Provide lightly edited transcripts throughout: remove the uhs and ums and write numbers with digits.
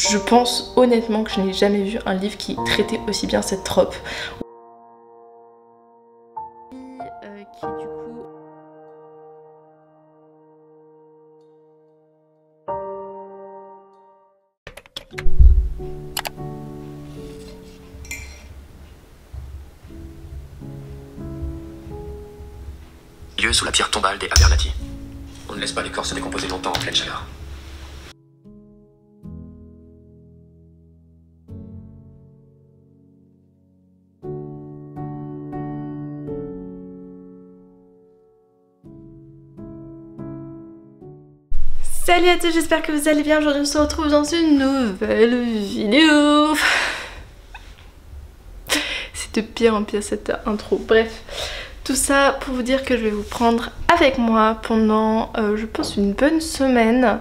Je pense honnêtement que je n'ai jamais vu un livre qui traitait aussi bien cette trope. Qui du coup... Lieu sous la pierre tombale des Abernathy. On ne laisse pas les corps se décomposer longtemps en pleine chaleur. Salut à tous, j'espère que vous allez bien. Aujourd'hui on se retrouve dans une nouvelle vidéo. C'est de pire en pire cette intro. Bref, tout ça pour vous dire que je vais vous prendre avec moi pendant je pense une bonne semaine,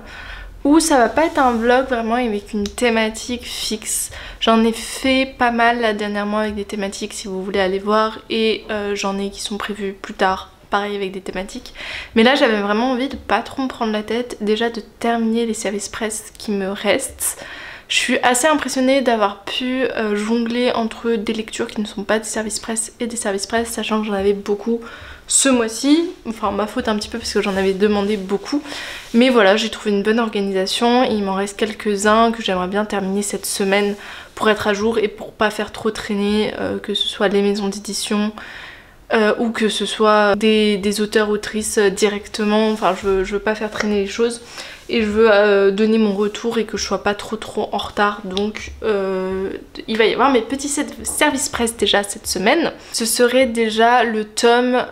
où ça va pas être un vlog vraiment avec une thématique fixe. J'en ai fait pas mal là dernièrement avec des thématiques si vous voulez aller voir, et j'en ai qui sont prévues plus tard, pareil avec des thématiques. Mais là j'avais vraiment envie de pas trop me prendre la tête, déjà de terminer les services presse qui me restent. Je suis assez impressionnée d'avoir pu jongler entre des lectures qui ne sont pas des services presse et des services presse, sachant que j'en avais beaucoup ce mois-ci. Enfin ma faute un petit peu parce que j'en avais demandé beaucoup. Mais voilà, j'ai trouvé une bonne organisation. Il m'en reste quelques-uns que j'aimerais bien terminer cette semaine pour être à jour et pour pas faire trop traîner, que ce soit les maisons d'édition, ou que ce soit des auteurs-autrices directement. Enfin je veux pas faire traîner les choses et je veux donner mon retour et que je sois pas trop en retard. Donc il va y avoir mes petits services presse déjà cette semaine. Ce serait déjà le tome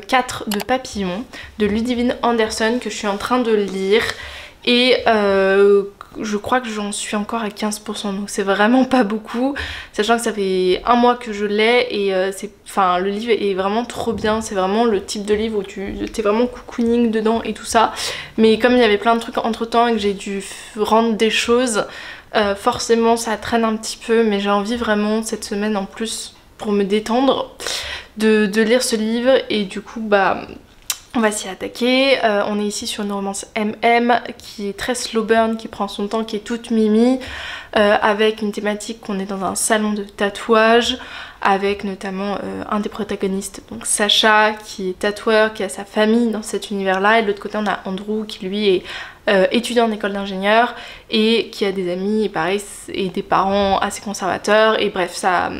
4 de Papillon de Ludivine Anderson que je suis en train de lire, et je crois que j'en suis encore à 15%, donc c'est vraiment pas beaucoup, sachant que ça fait un mois que je l'ai, et le livre est vraiment trop bien. C'est vraiment le type de livre où t'es vraiment cocooning dedans et tout ça, mais comme il y avait plein de trucs entre temps et que j'ai dû rendre des choses, forcément ça traîne un petit peu, mais j'ai envie vraiment cette semaine en plus, pour me détendre, de lire ce livre, et du coup bah... on va s'y attaquer. On est ici sur une romance MM qui est très slow burn, qui prend son temps, qui est toute mimi, avec une thématique qu'on est dans un salon de tatouage, avec notamment un des protagonistes, donc Sacha, qui est tatoueur, qui a sa famille dans cet univers-là, et de l'autre côté on a Andrew qui lui est étudiant en école d'ingénieur et qui a des amis et pareil, et des parents assez conservateurs, et bref ça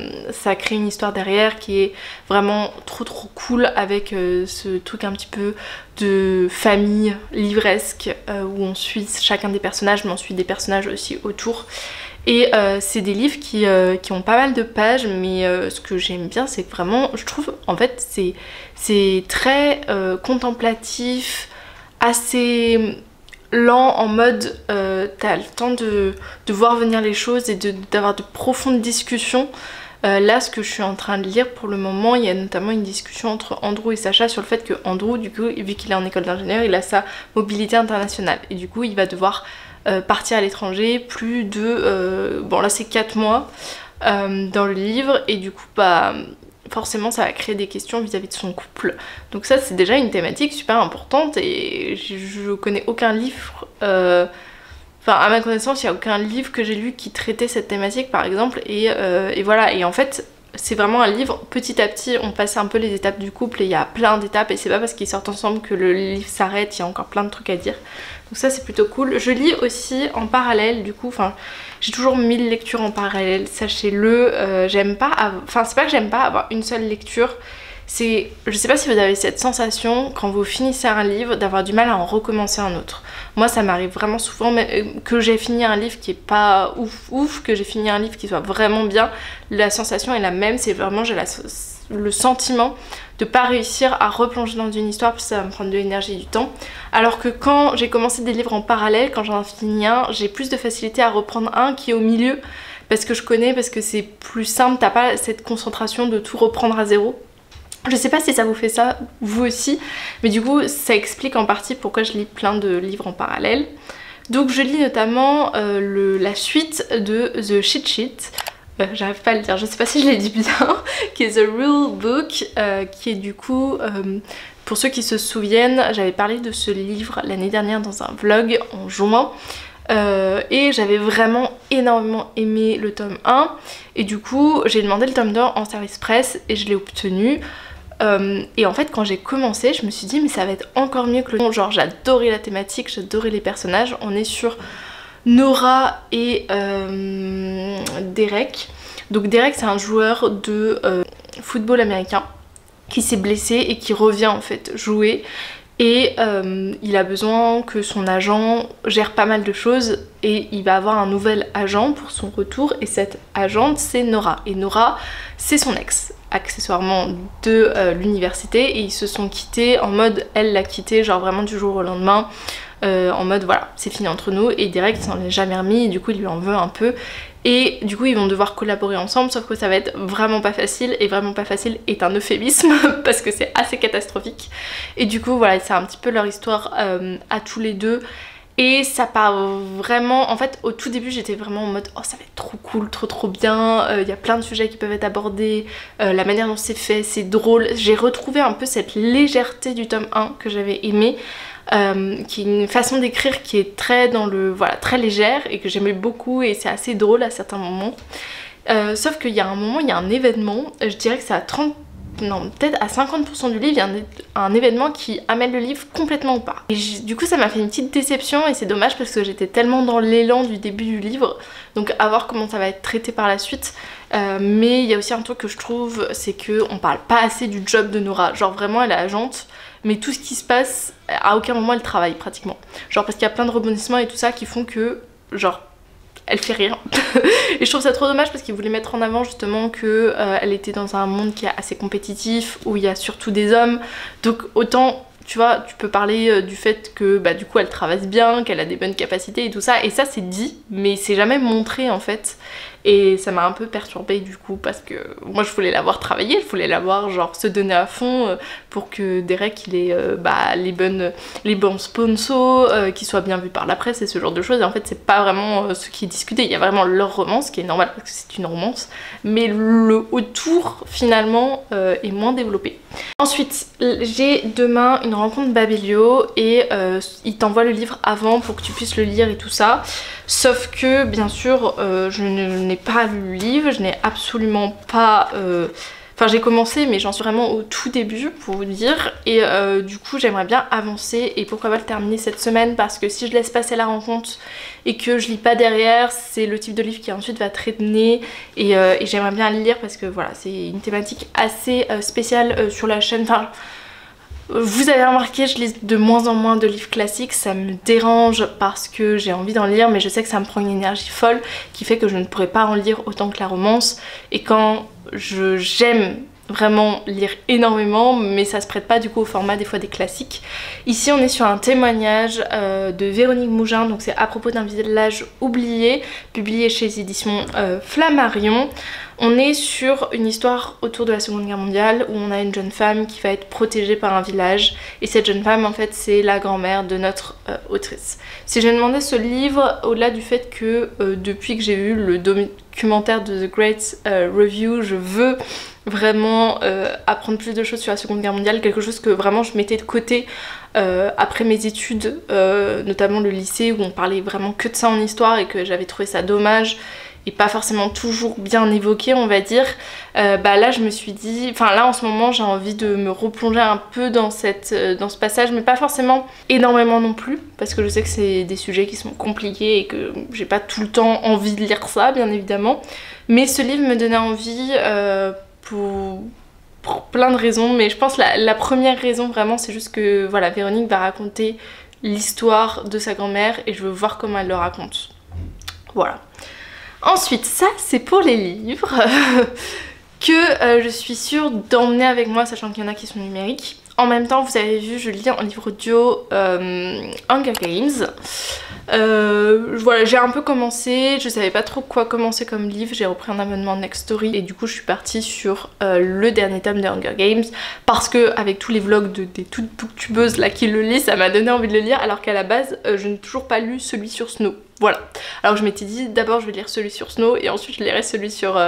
crée une histoire derrière qui est vraiment trop cool, avec ce truc un petit peu de famille livresque, où on suit chacun des personnages, mais on suit des personnages aussi autour. Et c'est des livres qui ont pas mal de pages, mais ce que j'aime bien, c'est que vraiment, je trouve, en fait, c'est très contemplatif, assez lent, en mode t'as le temps de voir venir les choses et d'avoir de profondes discussions. Là, ce que je suis en train de lire pour le moment, il y a notamment une discussion entre Andrew et Sacha sur le fait que Andrew, du coup, vu qu'il est en école d'ingénieur, il a sa mobilité internationale, et du coup il va devoir partir à l'étranger plus de... bon là c'est 4 mois dans le livre, et du coup bah forcément ça va créer des questions vis-à-vis de son couple. Donc ça c'est déjà une thématique super importante, et je connais aucun livre... Enfin, à ma connaissance, il n'y a aucun livre que j'ai lu qui traitait cette thématique par exemple, et voilà. Et en fait c'est vraiment un livre, petit à petit on passe un peu les étapes du couple, et il y a plein d'étapes, et c'est pas parce qu'ils sortent ensemble que le livre s'arrête, il y a encore plein de trucs à dire. Donc ça c'est plutôt cool. Je lis aussi en parallèle du coup, enfin j'ai toujours 1000 lectures en parallèle, sachez-le. J'aime pas, enfin c'est pas que j'aime pas avoir une seule lecture, c'est, je sais pas si vous avez cette sensation quand vous finissez un livre d'avoir du mal à en recommencer un autre. Moi ça m'arrive vraiment souvent, mais que j'ai fini un livre qui est pas ouf, que j'ai fini un livre qui soit vraiment bien, la sensation est la même. C'est vraiment, j'ai le sentiment de pas réussir à replonger dans une histoire parce que ça va me prendre de l'énergie et du temps. Alors que quand j'ai commencé des livres en parallèle, quand j'en finis un, j'ai plus de facilité à reprendre un qui est au milieu, parce que je connais, parce que c'est plus simple, t'as pas cette concentration de tout reprendre à zéro. Je sais pas si ça vous fait ça, vous aussi, mais du coup ça explique en partie pourquoi je lis plein de livres en parallèle. Donc je lis notamment la suite de The Cheat Sheet, j'arrive pas à le dire, je sais pas si je l'ai dit bien, qui est The Rule Book, qui est du coup, pour ceux qui se souviennent, j'avais parlé de ce livre l'année dernière dans un vlog en juin. Et j'avais vraiment énormément aimé le tome 1 et du coup j'ai demandé le tome 2 en service presse et je l'ai obtenu. Et en fait quand j'ai commencé je me suis dit mais ça va être encore mieux que le... Genre j'adorais la thématique, j'adorais les personnages. On est sur Nora et Derek. Donc Derek c'est un joueur de football américain qui s'est blessé et qui revient en fait jouer. Et il a besoin que son agent gère pas mal de choses et il va avoir un nouvel agent pour son retour et cette agente c'est Nora. Et Nora c'est son ex accessoirement de l'université et ils se sont quittés en mode elle l'a quitté genre vraiment du jour au lendemain. En mode voilà c'est fini entre nous et Derek s'en est jamais remis et du coup il lui en veut un peu et du coup ils vont devoir collaborer ensemble sauf que ça va être vraiment pas facile et vraiment pas facile est un euphémisme parce que c'est assez catastrophique et du coup voilà c'est un petit peu leur histoire à tous les deux et ça part vraiment en fait au tout début j'étais vraiment en mode oh ça va être trop cool trop bien, y a plein de sujets qui peuvent être abordés, la manière dont c'est fait c'est drôle, j'ai retrouvé un peu cette légèreté du tome 1 que j'avais aimé. Qui est une façon d'écrire qui est très dans le voilà très légère et que j'aimais beaucoup et c'est assez drôle à certains moments. Sauf qu'il y a un moment, il y a un événement, je dirais que c'est à 30, non peut-être à 50% du livre, il y a un événement qui amène le livre complètement au pas. Et du coup ça m'a fait une petite déception et c'est dommage parce que j'étais tellement dans l'élan du début du livre, donc à voir comment ça va être traité par la suite. Mais il y a aussi un truc que je trouve, c'est qu'on parle pas assez du job de Nora, genre vraiment elle est agente. Mais tout ce qui se passe, à aucun moment elle travaille pratiquement. Genre parce qu'il y a plein de rebondissements et tout ça qui font que, genre, elle fait rien. Et je trouve ça trop dommage parce qu'ils voulaient mettre en avant justement que elle était dans un monde qui est assez compétitif, où il y a surtout des hommes. Donc autant, tu vois, tu peux parler du fait que bah du coup elle travaille bien, qu'elle a des bonnes capacités et tout ça. Et ça c'est dit, mais c'est jamais montré en fait. Et ça m'a un peu perturbée du coup parce que moi je voulais la voir travailler, je voulais la voir genre se donner à fond pour que Derek il ait les bons sponsors, qu'il soit bien vu par la presse et ce genre de choses. Et en fait c'est pas vraiment ce qui est discuté, il y a vraiment leur romance qui est normal parce que c'est une romance, mais le autour finalement est moins développé. Ensuite j'ai demain une rencontre Babelio et il t'envoie le livre avant pour que tu puisses le lire et tout ça. Sauf que bien sûr je n'ai pas lu le livre, je n'ai absolument pas... Enfin j'ai commencé mais j'en suis vraiment au tout début pour vous dire. Et du coup j'aimerais bien avancer et pourquoi pas le terminer cette semaine parce que si je laisse passer la rencontre et que je lis pas derrière, c'est le type de livre qui ensuite va traîner. Et j'aimerais bien le lire parce que voilà c'est une thématique assez spéciale sur la chaîne. Enfin, vous avez remarqué, je lis de moins en moins de livres classiques, ça me dérange parce que j'ai envie d'en lire mais je sais que ça me prend une énergie folle qui fait que je ne pourrais pas en lire autant que la romance. Et quand j'aime vraiment lire énormément mais ça se prête pas du coup au format des fois des classiques. Ici on est sur un témoignage de Véronique Mougin, donc c'est à propos d'un village oublié, publié chez les éditions Flammarion. On est sur une histoire autour de la Seconde Guerre mondiale où on a une jeune femme qui va être protégée par un village et cette jeune femme en fait c'est la grand-mère de notre autrice. Si j'ai demandé ce livre au-delà du fait que depuis que j'ai eu le documentaire de The Great Review, je veux vraiment apprendre plus de choses sur la Seconde Guerre mondiale, quelque chose que vraiment je mettais de côté après mes études, notamment le lycée où on parlait vraiment que de ça en histoire et que j'avais trouvé ça dommage et pas forcément toujours bien évoqué on va dire. Bah là je me suis dit, enfin là en ce moment j'ai envie de me replonger un peu dans ce passage mais pas forcément énormément non plus parce que je sais que c'est des sujets qui sont compliqués et que j'ai pas tout le temps envie de lire ça bien évidemment, mais ce livre me donnait envie pour plein de raisons, mais je pense la première raison vraiment c'est juste que voilà Véronique va raconter l'histoire de sa grand-mère et je veux voir comment elle le raconte. Voilà. Ensuite, ça c'est pour les livres que je suis sûre d'emmener avec moi, sachant qu'il y en a qui sont numériques. En même temps, vous avez vu, je lis en livre audio Hunger Games. Voilà, j'ai un peu commencé, je savais pas trop quoi commencer comme livre, j'ai repris un abonnement Next Story et du coup je suis partie sur le dernier tome de Hunger Games parce que avec tous les vlogs des toutes booktubeuses là qui le lisent, ça m'a donné envie de le lire alors qu'à la base je n'ai toujours pas lu celui sur Snow. Voilà, alors je m'étais dit d'abord je vais lire celui sur Snow et ensuite je lirai celui sur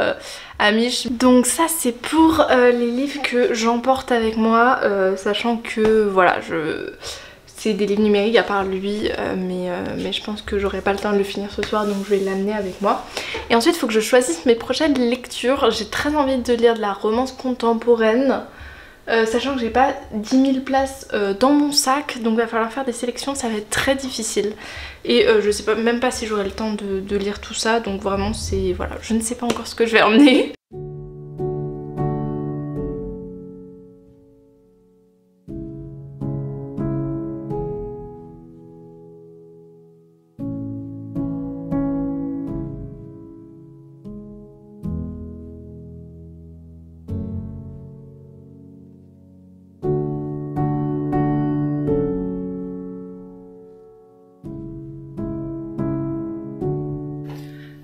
Amish. Donc ça c'est pour les livres que j'emporte avec moi, sachant que voilà c'est des livres numériques à part lui, mais je pense que j'aurai pas le temps de le finir ce soir, donc je vais l'amener avec moi. Et ensuite il faut que je choisisse mes prochaines lectures. J'ai très envie de lire de la romance contemporaine, sachant que j'ai pas 10 000 places dans mon sac, donc il va falloir faire des sélections, ça va être très difficile. Et je sais pas, même pas si j'aurai le temps de lire tout ça, donc vraiment c'est... voilà, je ne sais pas encore ce que je vais emmener.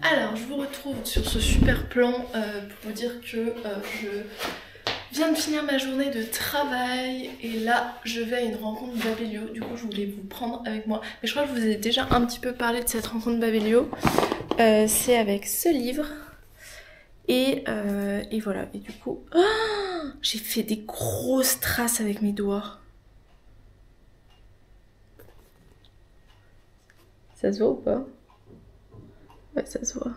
Alors, je vous retrouve sur ce super plan pour vous dire que je viens de finir ma journée de travail et là je vais à une rencontre Babelio. Du coup je voulais vous prendre avec moi, mais je crois que je vous ai déjà un petit peu parlé de cette rencontre Babelio. C'est avec ce livre et voilà. Et du coup j'ai fait des grosses traces avec mes doigts. Ça se voit ou pas? Ouais, ça se voit.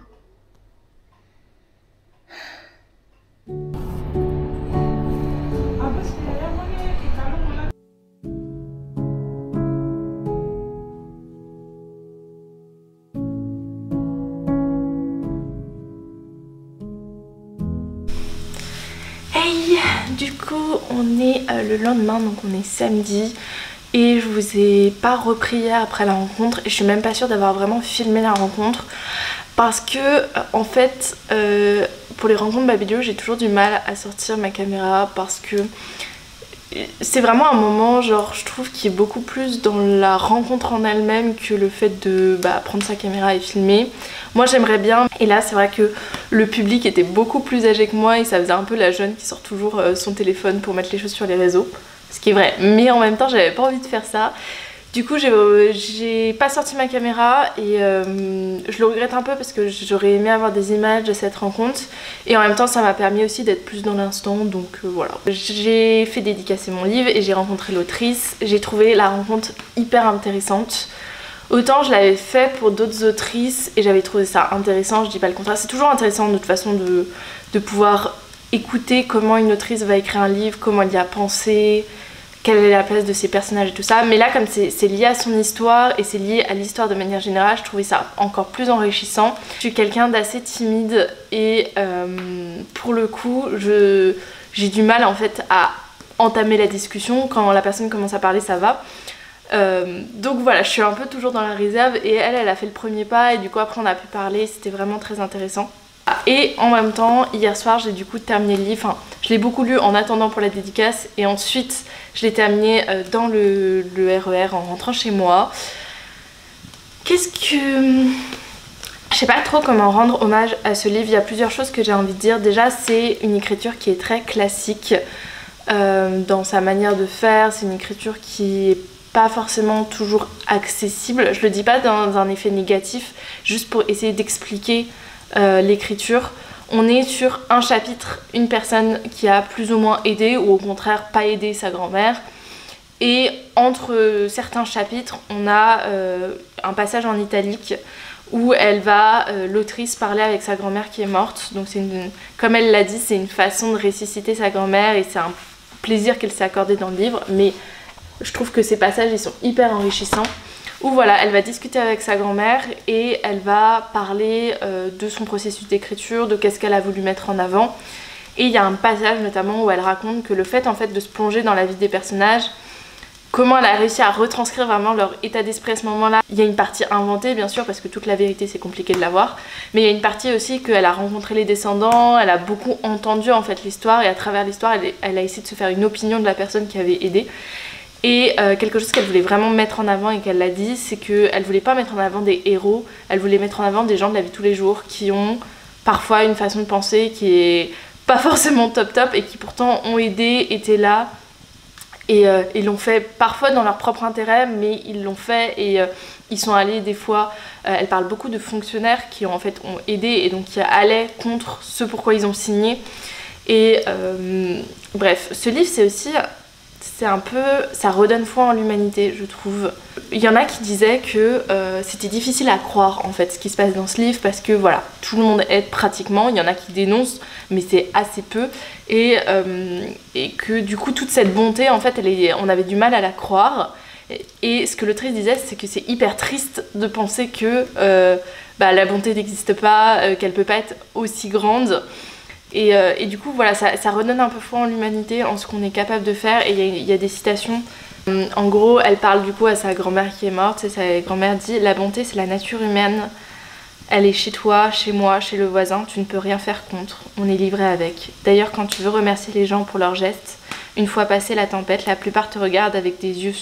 Hey, du coup on est le lendemain, donc on est samedi. Et je vous ai pas repris hier après la rencontre et je suis même pas sûre d'avoir vraiment filmé la rencontre parce que en fait pour les rencontres Babelio j'ai toujours du mal à sortir ma caméra parce que c'est vraiment un moment genre je trouve qui est beaucoup plus dans la rencontre en elle-même que le fait de prendre sa caméra et filmer. Moi j'aimerais bien, et là c'est vrai que le public était beaucoup plus âgé que moi et ça faisait un peu la jeune qui sort toujours son téléphone pour mettre les choses sur les réseaux. Ce qui est vrai, mais en même temps j'avais pas envie de faire ça. Du coup j'ai pas sorti ma caméra et je le regrette un peu parce que j'aurais aimé avoir des images de cette rencontre. Et en même temps ça m'a permis aussi d'être plus dans l'instant, donc voilà. J'ai fait dédicacer mon livre et j'ai rencontré l'autrice. J'ai trouvé la rencontre hyper intéressante. Autant je l'avais fait pour d'autres autrices et j'avais trouvé ça intéressant, je dis pas le contraire. C'est toujours intéressant de toute façon de pouvoir écouter comment une autrice va écrire un livre, comment elle y a pensé, quelle est la place de ses personnages et tout ça. Mais là comme c'est lié à son histoire et c'est lié à l'histoire de manière générale, je trouvais ça encore plus enrichissant. Je suis quelqu'un d'assez timide et pour le coup j'ai du mal en fait à entamer la discussion. Quand la personne commence à parler ça va. Donc voilà, je suis un peu toujours dans la réserve et elle a fait le premier pas et du coup après on a pu parler, c'était vraiment très intéressant. Et en même temps, hier soir j'ai du coup terminé le livre, enfin je l'ai beaucoup lu en attendant pour la dédicace et ensuite je l'ai terminé dans le RER en rentrant chez moi. Qu'est-ce que... Je sais pas trop comment rendre hommage à ce livre, il y a plusieurs choses que j'ai envie de dire. Déjà c'est une écriture qui est très classique dans sa manière de faire, c'est une écriture qui est pas forcément toujours accessible. Je le dis pas dans un effet négatif, juste pour essayer d'expliquer l'écriture. On est sur un chapitre, une personne qui a plus ou moins aidé ou au contraire pas aidé sa grand-mère, et entre certains chapitres on a un passage en italique où elle va, l'autrice, parler avec sa grand-mère qui est morte. Donc c'est comme elle l'a dit, c'est une façon de ressusciter sa grand-mère et c'est un plaisir qu'elle s'est accordé dans le livre, mais je trouve que ces passages ils sont hyper enrichissants. Où voilà, elle va discuter avec sa grand-mère et elle va parler de son processus d'écriture, de qu'est-ce qu'elle a voulu mettre en avant. Et il y a un passage notamment où elle raconte que le fait en fait de se plonger dans la vie des personnages, comment elle a réussi à retranscrire vraiment leur état d'esprit à ce moment-là. Il y a une partie inventée bien sûr parce que toute la vérité c'est compliqué de l'avoir, mais il y a une partie aussi qu'elle a rencontré les descendants, elle a beaucoup entendu en fait l'histoire et à travers l'histoire elle a essayé de se faire une opinion de la personne qui avait aidé. Et quelque chose qu'elle voulait vraiment mettre en avant et qu'elle l'a dit, c'est qu'elle voulait pas mettre en avant des héros, elle voulait mettre en avant des gens de la vie de tous les jours qui ont parfois une façon de penser qui est pas forcément top et qui pourtant ont aidé, étaient là et ils l'ont fait parfois dans leur propre intérêt, mais ils l'ont fait et ils sont allés des fois, elle parle beaucoup de fonctionnaires qui ont aidé et donc qui allaient contre ce pourquoi ils ont signé. Et bref, ce livre c'est aussi c'est un peu, ça redonne foi en l'humanité, je trouve. Il y en a qui disaient que c'était difficile à croire en fait ce qui se passe dans ce livre parce que voilà, tout le monde aide pratiquement, il y en a qui dénoncent mais c'est assez peu et que du coup toute cette bonté en fait on avait du mal à la croire et ce que l'autrice disait c'est que c'est hyper triste de penser que la bonté n'existe pas, qu'elle peut pas être aussi grande. Et du coup, voilà, ça redonne un peu foi en l'humanité, en ce qu'on est capable de faire. Et il y a des citations. En gros, elle parle du coup à sa grand-mère qui est morte. Et sa grand-mère dit « La bonté, c'est la nature humaine. Elle est chez toi, chez moi, chez le voisin. Tu ne peux rien faire contre. On est livré avec. D'ailleurs, quand tu veux remercier les gens pour leurs gestes, une fois passée la tempête, la plupart te regardent avec des yeux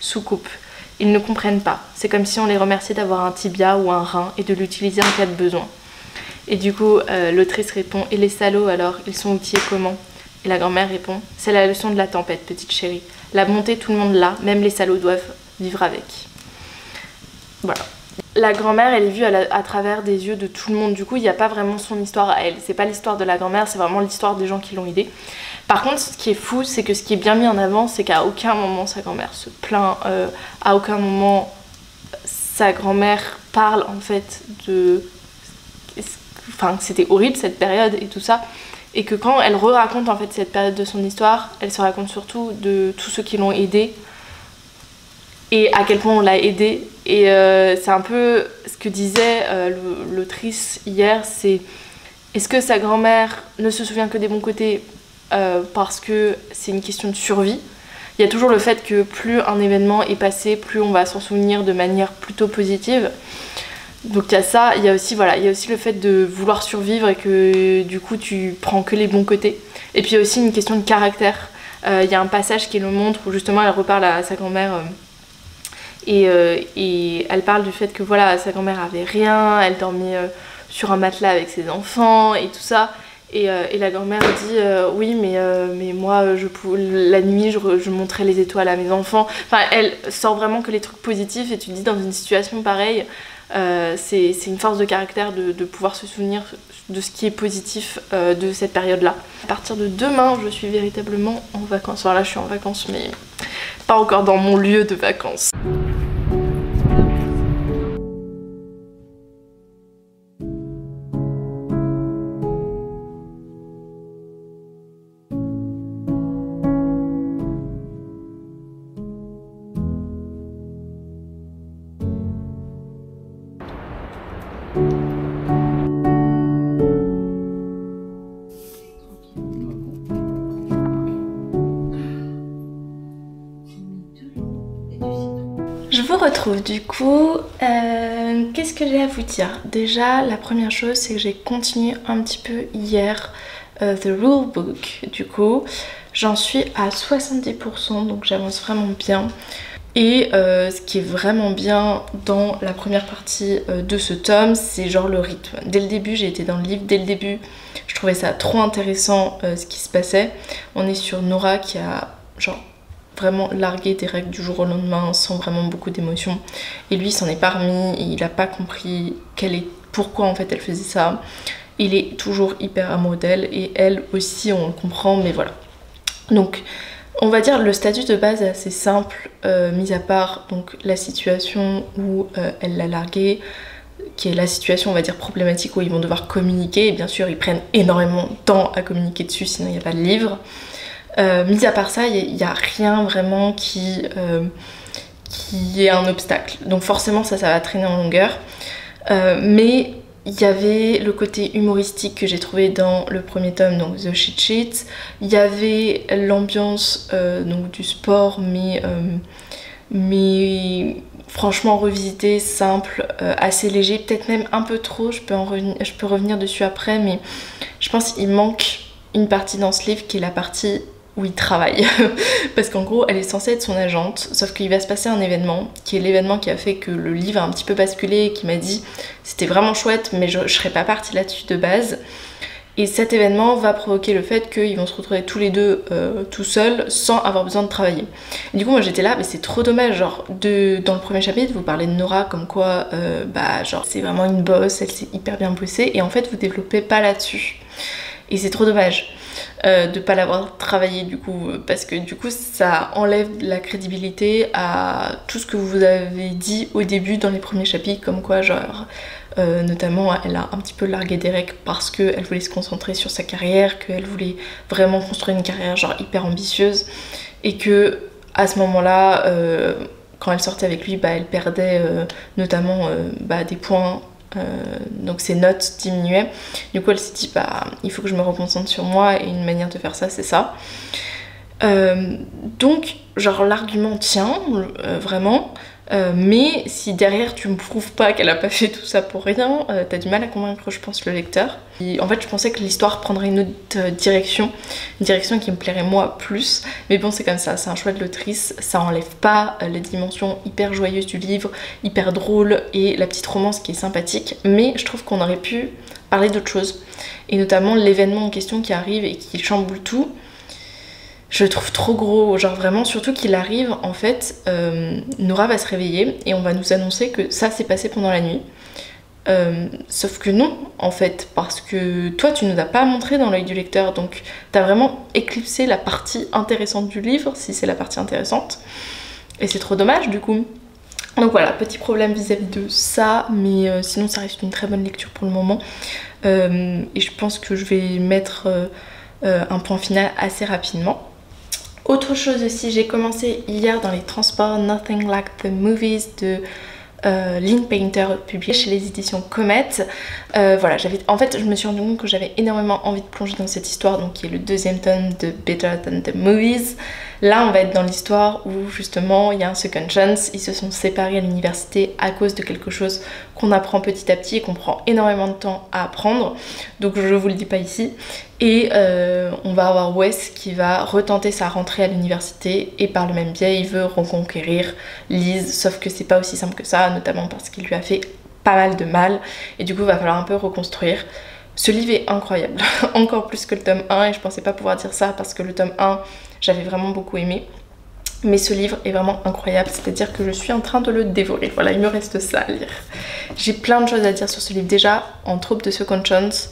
sous coupe. Ils ne comprennent pas. C'est comme si on les remerciait d'avoir un tibia ou un rein et de l'utiliser en cas de besoin. » Et du coup, l'autrice répond « Et les salauds alors, ils sont outillés comment ?» Et la grand-mère répond « C'est la leçon de la tempête, petite chérie. La bonté, tout le monde l'a, même les salauds doivent vivre avec. » Voilà. La grand-mère, elle est vue à travers des yeux de tout le monde. Du coup, il n'y a pas vraiment son histoire à elle. C'est pas l'histoire de la grand-mère, c'est vraiment l'histoire des gens qui l'ont aidée. Par contre, ce qui est fou, c'est que ce qui est bien mis en avant, c'est qu'à aucun moment sa grand-mère se plaint, à aucun moment sa grand-mère parle en fait de... Enfin, que c'était horrible cette période et tout ça, et que quand elle raconte en fait cette période de son histoire, elle se raconte surtout de tous ceux qui l'ont aidée et à quel point on l'a aidée. Et c'est un peu ce que disait l'autrice hier, c'est est-ce que sa grand-mère ne se souvient que des bons côtés parce que c'est une question de survie. Il y a toujours le fait que plus un événement est passé, plus on va s'en souvenir de manière plutôt positive. Donc il y a ça, il y a aussi le fait de vouloir survivre et que du coup tu prends que les bons côtés. Et puis il y a aussi une question de caractère. Il y a un passage qui le montre où justement elle reparle à sa grand-mère et elle parle du fait que voilà, sa grand-mère avait rien, elle dormait sur un matelas avec ses enfants et tout ça. Et la grand-mère dit oui mais moi la nuit je montrais les étoiles à mes enfants. Enfin elle sort vraiment que les trucs positifs et tu te dis dans une situation pareille c'est une force de caractère de pouvoir se souvenir de ce qui est positif de cette période-là. À partir de demain, je suis véritablement en vacances. Enfin là, je suis en vacances, mais pas encore dans mon lieu de vacances. Je vous retrouve du coup, qu'est-ce que j'ai à vous dire? Déjà la première chose c'est que j'ai continué un petit peu hier The Rule Book, du coup j'en suis à 70% donc j'avance vraiment bien. Et ce qui est vraiment bien dans la première partie de ce tome, c'est genre le rythme. Dès le début, j'ai été dans le livre, dès le début, je trouvais ça trop intéressant ce qui se passait. On est sur Nora qui a genre vraiment largué des règles du jour au lendemain sans vraiment beaucoup d'émotion. Et lui s'en est pas remis et il a pas compris pourquoi en fait elle faisait ça. Il est toujours hyper amoureux d'elle et elle aussi on le comprend mais voilà. Donc on va dire le statut de base est assez simple, mis à part donc la situation où elle l'a largué, qui est la situation on va dire problématique où ils vont devoir communiquer et bien sûr ils prennent énormément de temps à communiquer dessus sinon il n'y a pas de livre. Mis à part ça, il n'y a rien vraiment qui est un obstacle. Donc forcément ça va traîner en longueur. Mais il y avait le côté humoristique que j'ai trouvé dans le premier tome, donc The Cheat Sheet. Il y avait l'ambiance donc du sport, mais franchement revisité, simple, assez léger, peut-être même un peu trop. Je peux revenir dessus après, mais je pense qu'il manque une partie dans ce livre qui est la partie où il travaille parce qu'en gros elle est censée être son agente sauf qu'il va se passer un événement qui est l'événement qui a fait que le livre a un petit peu basculé et qui m'a dit c'était vraiment chouette mais je serais pas partie là-dessus de base et cet événement va provoquer le fait qu'ils vont se retrouver tous les deux tout seuls sans avoir besoin de travailler. Et du coup moi j'étais là mais c'est trop dommage genre dans le premier chapitre vous parlez de Nora comme quoi genre c'est vraiment une boss, elle s'est hyper bien bossée et en fait vous développez pas là-dessus et c'est trop dommage. de pas l'avoir travaillé du coup, parce que du coup ça enlève la crédibilité à tout ce que vous avez dit au début dans les premiers chapitres, comme quoi genre notamment elle a un petit peu largué Derek parce qu'elle voulait se concentrer sur sa carrière, qu'elle voulait vraiment construire une carrière genre hyper ambitieuse, et que à ce moment-là quand elle sortait avec lui, bah, elle perdait notamment des points, donc ses notes diminuaient. Du coup elle s'est dit bah il faut que je me reconcentre sur moi, et une manière de faire ça c'est ça. Donc genre l'argument tient vraiment, mais si derrière tu me prouves pas qu'elle a pas fait tout ça pour rien, t'as du mal à convaincre je pense le lecteur. Et en fait je pensais que l'histoire prendrait une autre direction, une direction qui me plairait moi plus, mais bon c'est comme ça, c'est un choix de l'autrice, ça enlève pas les dimensions hyper joyeuses du livre, hyper drôle, et la petite romance qui est sympathique, mais je trouve qu'on aurait pu parler d'autre chose, et notamment l'événement en question qui arrive et qui chamboule tout. Je le trouve trop gros, genre vraiment, surtout qu'il arrive, en fait, Nora va se réveiller et on va nous annoncer que ça s'est passé pendant la nuit. Sauf que non, en fait, parce que toi, tu nous as pas montré dans l'œil du lecteur, donc t'as vraiment éclipsé la partie intéressante du livre, si c'est la partie intéressante. Et c'est trop dommage, du coup. Donc voilà, petit problème vis-à-vis de ça, mais sinon ça reste une très bonne lecture pour le moment. Et je pense que je vais mettre un point final assez rapidement. Autre chose aussi, j'ai commencé hier dans les transports Nothing Like the Movies de Lynn Painter, publié chez les éditions Comet. Voilà, en fait je me suis rendu compte que j'avais énormément envie de plonger dans cette histoire, donc qui est le deuxième tome de Better Than the Movies. Là on va être dans l'histoire où justement il y a un second chance, ils se sont séparés à l'université à cause de quelque chose qu'on apprend petit à petit et qu'on prend énormément de temps à apprendre, donc je vous le dis pas ici. Et on va avoir Wes qui va retenter sa rentrée à l'université, et par le même biais il veut reconquérir Liz, sauf que c'est pas aussi simple que ça, notamment parce qu'il lui a fait pas mal de mal, et du coup il va falloir un peu reconstruire. Ce livre est incroyable, encore plus que le tome 1, et je pensais pas pouvoir dire ça parce que le tome 1 j'avais vraiment beaucoup aimé. Mais ce livre est vraiment incroyable, c'est-à-dire que je suis en train de le dévorer. Voilà, il me reste ça à lire. J'ai plein de choses à dire sur ce livre. Déjà, en Trope de Second Chance,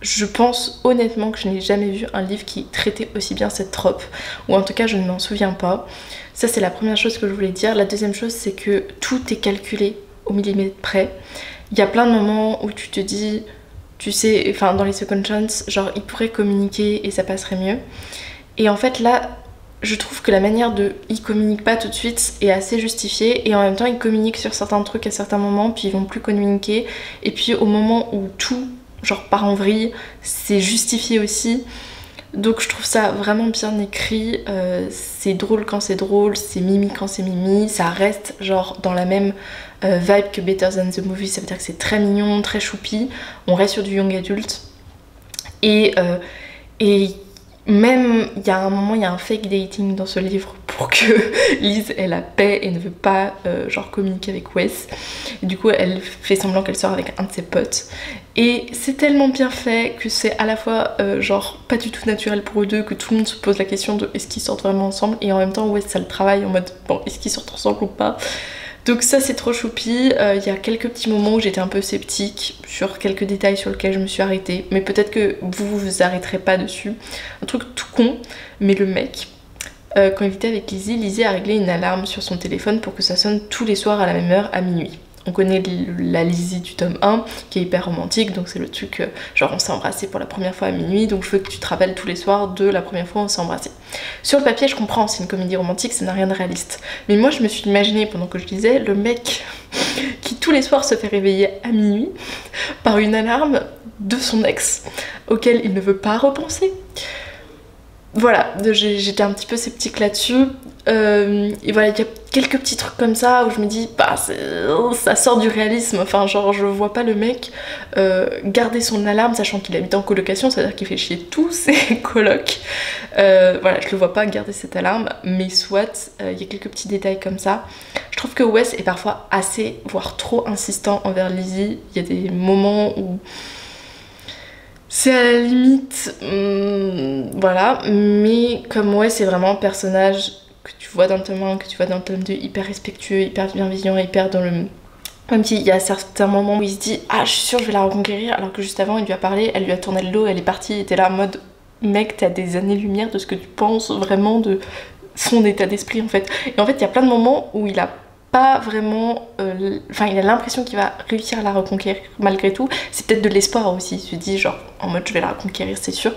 je pense honnêtement que je n'ai jamais vu un livre qui traitait aussi bien cette trope, ou en tout cas je ne m'en souviens pas. Ça c'est la première chose que je voulais dire. La deuxième chose c'est que tout est calculé au millimètre près. Il y a plein de moments où tu te dis, tu sais, enfin dans les Second Chance, genre ils pourraient communiquer et ça passerait mieux. Et en fait là, je trouve que la manière de... Ils communiquent pas tout de suite est assez justifiée, et en même temps ils communiquent sur certains trucs à certains moments, puis ils vont plus communiquer, et puis au moment où tout genre part en vrille, c'est justifié aussi. Donc je trouve ça vraiment bien écrit, c'est drôle quand c'est drôle, c'est mimi quand c'est mimi, ça reste genre dans la même vibe que Better Than the Movie, ça veut dire que c'est très mignon, très choupi, on reste sur du young adulte. Et même, il y a un moment, il y a un fake dating dans ce livre pour que Liz ait la paix et ne veut pas genre communiquer avec Wes. Et du coup, elle fait semblant qu'elle sort avec un de ses potes. Et c'est tellement bien fait que c'est à la fois genre pas du tout naturel pour eux deux, que tout le monde se pose la question de est-ce qu'ils sortent vraiment ensemble, et en même temps Wes ça le travaille en mode bon, est-ce qu'ils sortent ensemble ou pas. Donc ça c'est trop choupi. Il y a quelques petits moments où j'étais un peu sceptique sur quelques détails sur lesquels je me suis arrêtée, mais peut-être que vous arrêterez pas dessus. Un truc tout con, mais le mec, quand il était avec Lizzie, Lizzie a réglé une alarme sur son téléphone pour que ça sonne tous les soirs à la même heure à minuit. On connaît la Lizzie du tome 1 qui est hyper romantique, donc c'est le truc genre on s'est embrassé pour la première fois à minuit, donc je veux que tu te rappelles tous les soirs de la première fois où on s'est embrassé. Sur le papier je comprends, c'est une comédie romantique, ça n'a rien de réaliste, mais moi je me suis imaginé pendant que je lisais le mec qui tous les soirs se fait réveiller à minuit par une alarme de son ex auquel il ne veut pas repenser. Voilà, j'étais un petit peu sceptique là-dessus. Et voilà, il y a quelques petits trucs comme ça où je me dis, bah ça sort du réalisme. Enfin, genre, je vois pas le mec garder son alarme, sachant qu'il habite en colocation, c'est-à-dire qu'il fait chier tous ses colocs. Voilà, je le vois pas garder cette alarme, mais soit, il y a quelques petits détails comme ça. Je trouve que Wes est parfois assez, voire trop insistant envers Lizzie. Il y a des moments où c'est à la limite, voilà, mais comme ouais, c'est vraiment un personnage que tu vois dans le tome 1, que tu vois dans le tome 2, hyper respectueux, hyper bienveillant, hyper dans le... Même s'il y a certains moments où il se dit « Ah, je suis sûre, je vais la reconquérir », alors que juste avant, il lui a parlé, elle lui a tourné le dos, elle est partie, elle était là en mode mec, t'as des années-lumière de ce que tu penses vraiment de son état d'esprit en fait. Et en fait, il y a plein de moments où il a pas vraiment... Enfin, il a l'impression qu'il va réussir à la reconquérir malgré tout. C'est peut-être de l'espoir aussi, il se dit genre en mode je vais la reconquérir, c'est sûr.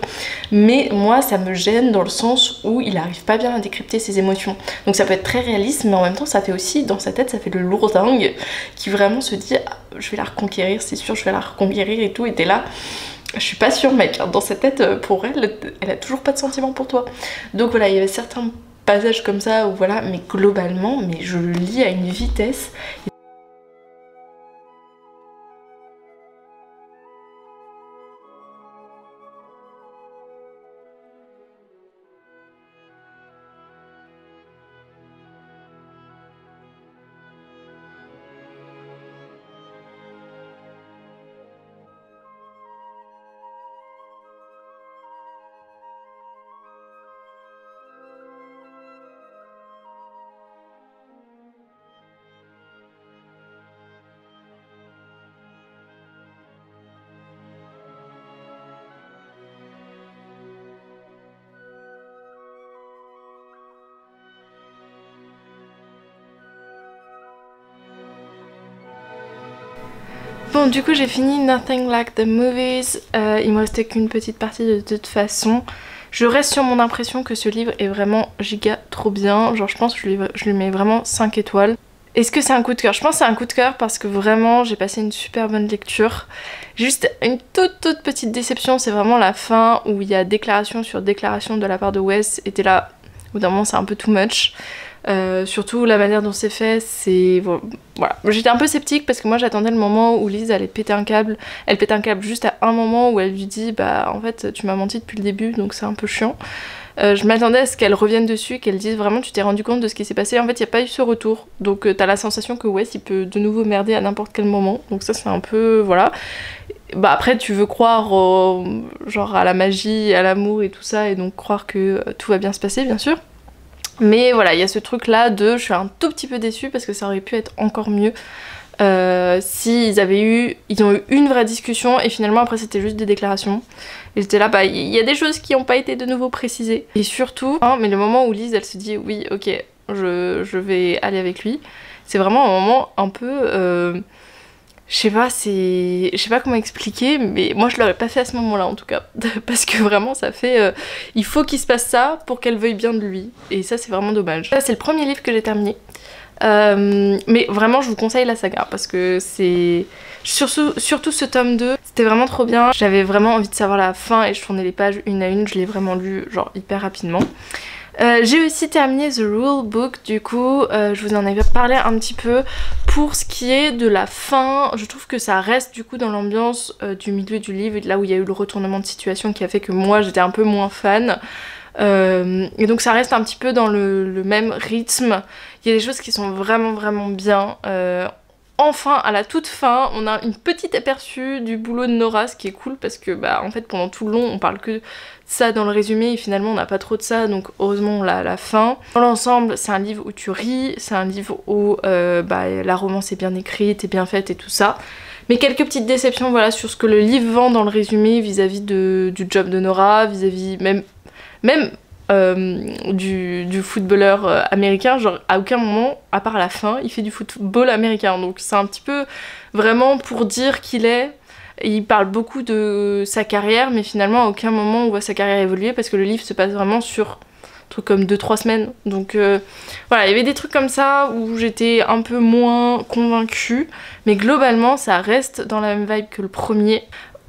Mais moi, ça me gêne dans le sens où il arrive pas bien à décrypter ses émotions. Donc ça peut être très réaliste, mais en même temps, ça fait aussi, dans sa tête, ça fait le lourdingue qui vraiment se dit ah, je vais la reconquérir, c'est sûr, je vais la reconquérir et tout. Et t'es là... Je suis pas sûre mec, dans sa tête, pour elle, elle a toujours pas de sentiment pour toi. Donc voilà, il y avait certains passages comme ça où voilà, mais globalement, mais je le lis à une vitesse. Bon, du coup j'ai fini Nothing Like the Movies, il me restait qu'une petite partie de toute façon. Je reste sur mon impression que ce livre est vraiment giga trop bien, genre je pense que je lui mets vraiment 5 étoiles. Est-ce que c'est un coup de cœur? Je pense que c'est un coup de cœur parce que vraiment j'ai passé une super bonne lecture. Juste une toute petite déception, c'est vraiment la fin où il y a déclaration sur déclaration de la part de Wes, et t'es là, au bout d'un moment c'est un peu too much. Surtout la manière dont c'est fait, c'est... Bon, voilà. J'étais un peu sceptique parce que moi j'attendais le moment où Liz allait péter un câble. Elle pète un câble juste à un moment où elle lui dit bah en fait tu m'as menti depuis le début donc c'est un peu chiant. Je m'attendais à ce qu'elle revienne dessus, qu'elle dise vraiment tu t'es rendu compte de ce qui s'est passé. En fait il n'y a pas eu ce retour, donc t'as la sensation que Wes il peut de nouveau merder à n'importe quel moment, donc ça c'est un peu... voilà. Bah après tu veux croire genre à la magie, à l'amour et tout ça, et donc croire que tout va bien se passer bien sûr. Mais voilà, il y a ce truc là de je suis un tout petit peu déçue parce que ça aurait pu être encore mieux si ils ont eu une vraie discussion et finalement après c'était juste des déclarations. Et j'étais là, bah il y a des choses qui n'ont pas été de nouveau précisées. Et surtout, hein, mais le moment où Liz elle se dit oui ok je vais aller avec lui, c'est vraiment un moment un peu... je sais pas comment expliquer, mais moi je l'aurais pas fait à ce moment-là en tout cas. Parce que vraiment ça fait... il faut qu'il se passe ça pour qu'elle veuille bien de lui. Et ça c'est vraiment dommage. Ça c'est le premier livre que j'ai terminé. Mais vraiment je vous conseille la saga parce que c'est... Surtout ce tome 2, c'était vraiment trop bien. J'avais vraiment envie de savoir la fin et je tournais les pages une à une. Je l'ai vraiment lu genre hyper rapidement. J'ai aussi terminé The Rule Book, du coup je vous en avais parlé un petit peu. Pour ce qui est de la fin, je trouve que ça reste du coup dans l'ambiance du milieu du livre, là où il y a eu le retournement de situation qui a fait que moi j'étais un peu moins fan. Et donc ça reste un petit peu dans le même rythme. Il y a des choses qui sont vraiment bien. Enfin, à la toute fin, on a une petite aperçu du boulot de Nora, ce qui est cool parce que bah en fait pendant tout le long on parle que de ça dans le résumé et finalement on n'a pas trop de ça, donc heureusement on l'a à la fin. Dans l'ensemble c'est un livre où tu ris, c'est un livre où la romance est bien écrite et bien faite et tout ça. Mais quelques petites déceptions voilà sur ce que le livre vend dans le résumé vis-à-vis du job de Nora, vis-à-vis même du footballeur américain, genre à aucun moment, à part à la fin, il fait du football américain. Donc c'est un petit peu vraiment pour dire qu'il est... Il parle beaucoup de sa carrière, mais finalement à aucun moment on voit sa carrière évoluer parce que le livre se passe vraiment sur un truc comme 2-3 semaines. Donc voilà, il y avait des trucs comme ça où j'étais un peu moins convaincue, mais globalement ça reste dans la même vibe que le premier.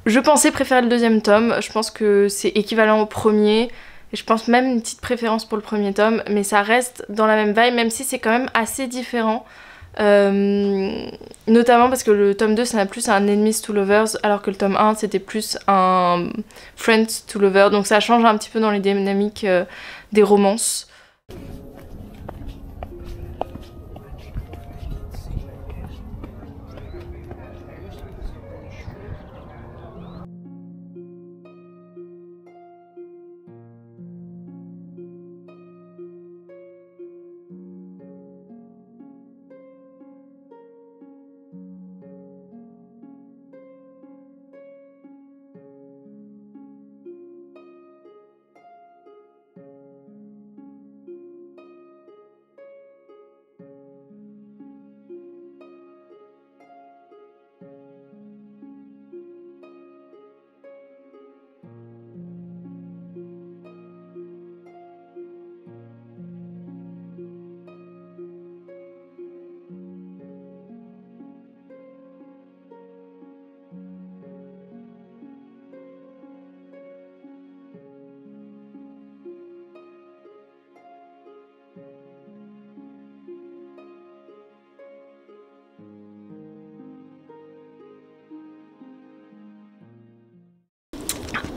Je pensais préférer le deuxième tome, je pense que c'est équivalent au premier. Et je pense même une petite préférence pour le premier tome, mais ça reste dans la même vibe, même si c'est quand même assez différent. Notamment parce que le tome 2 ça n'a plus un Enemies to Lovers, alors que le tome 1 c'était plus un Friends to Lovers, donc ça change un petit peu dans les dynamiques des romances.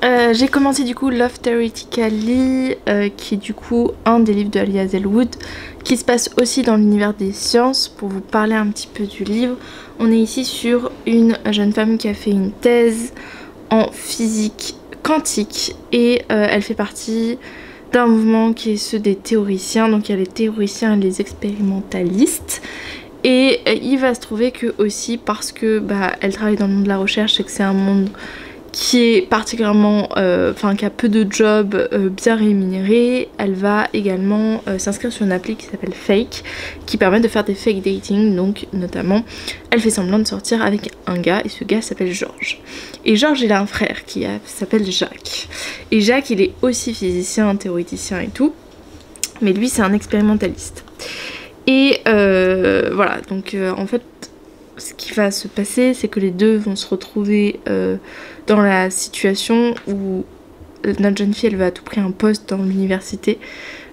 J'ai commencé du coup Love Theoretically, qui est du coup un des livres de Alia Hazelwood, qui se passe aussi dans l'univers des sciences. Pour vous parler un petit peu du livre, on est ici sur une jeune femme qui a fait une thèse en physique quantique et elle fait partie d'un mouvement qui est ceux des théoriciens. Donc il y a les théoriciens et les expérimentalistes. Et il va se trouver que aussi parce que elle travaille dans le monde de la recherche et que c'est un monde qui est particulièrement, qui a peu de jobs bien rémunérés, elle va également s'inscrire sur une appli qui s'appelle Fake, qui permet de faire des fake dating. Donc notamment elle fait semblant de sortir avec un gars et ce gars s'appelle Georges. Et Georges il a un frère qui s'appelle Jacques. Et Jacques il est aussi physicien, théoricien et tout, mais lui c'est un expérimentaliste. Et voilà, donc en fait ce qui va se passer, c'est que les deux vont se retrouver dans la situation où notre jeune fille elle veut à tout prix un poste dans l'université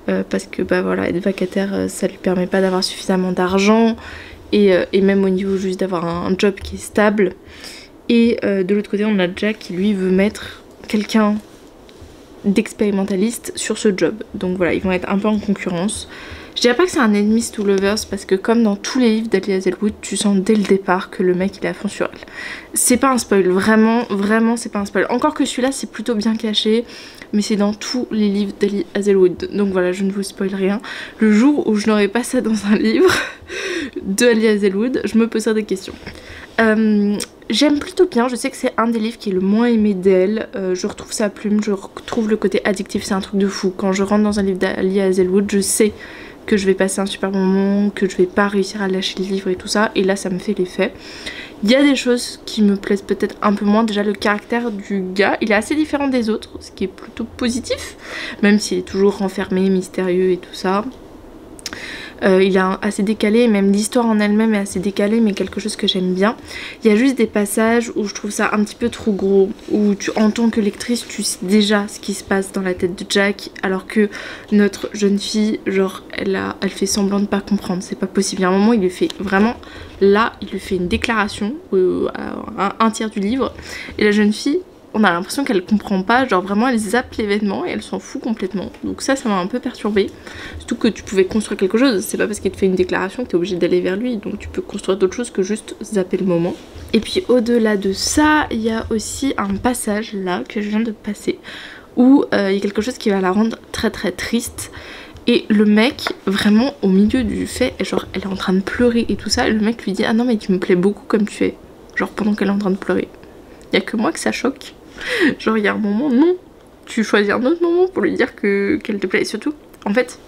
parce que voilà, être vacataire ça lui permet pas d'avoir suffisamment d'argent et même au niveau juste d'avoir un job qui est stable. Et de l'autre côté on a Jack qui lui veut mettre quelqu'un d'expérimentaliste sur ce job. Donc voilà, ils vont être un peu en concurrence. Je dirais pas que c'est un enemies to lovers parce que comme dans tous les livres d'Alia Hazelwood, tu sens dès le départ que le mec il est à fond sur elle. C'est pas un spoil, vraiment c'est pas un spoil. Encore que celui-là c'est plutôt bien caché, mais c'est dans tous les livres d'Alia Hazelwood. Donc voilà, je ne vous spoil rien. Le jour où je n'aurai pas ça dans un livre de Alia Hazelwood, je me poserai des questions. J'aime plutôt bien, je sais que c'est un des livres qui est le moins aimé d'elle, je retrouve sa plume, je retrouve le côté addictif, c'est un truc de fou. Quand je rentre dans un livre d'Alia Hazelwood, je sais que je vais passer un super moment, que je vais pas réussir à lâcher le livre et tout ça, et là ça me fait l'effet. Il y a des choses qui me plaisent peut-être un peu moins, déjà le caractère du gars, il est assez différent des autres, ce qui est plutôt positif, même s'il est toujours renfermé, mystérieux et tout ça. Il est assez décalé, même l'histoire en elle-même est assez décalée, mais quelque chose que j'aime bien. Il y a juste des passages où je trouve ça un petit peu trop gros, où en tant que lectrice tu sais déjà ce qui se passe dans la tête de Jack, alors que notre jeune fille, genre elle fait semblant de pas comprendre, c'est pas possible. Il y a un moment il lui fait vraiment, là il lui fait une déclaration, à un tiers du livre, et la jeune fille, on a l'impression qu'elle comprend pas, genre vraiment elle zappe l'événement et elle s'en fout complètement. Donc ça m'a un peu perturbée. Surtout que tu pouvais construire quelque chose, c'est pas parce qu'il te fait une déclaration que t'es obligé d'aller vers lui, donc tu peux construire d'autres choses que juste zapper le moment. Et puis au-delà de ça, il y a aussi un passage là que je viens de passer où il y a quelque chose qui va la rendre très très triste. Et le mec, vraiment au milieu du fait, genre elle est en train de pleurer et tout ça, et le mec lui dit ah non mais tu me plais beaucoup comme tu es, genre pendant qu'elle est en train de pleurer. Il y a que moi que ça choque. Genre il y a un moment, non, tu choisis un autre moment pour lui dire qu'elle te plaît. Et surtout, en fait,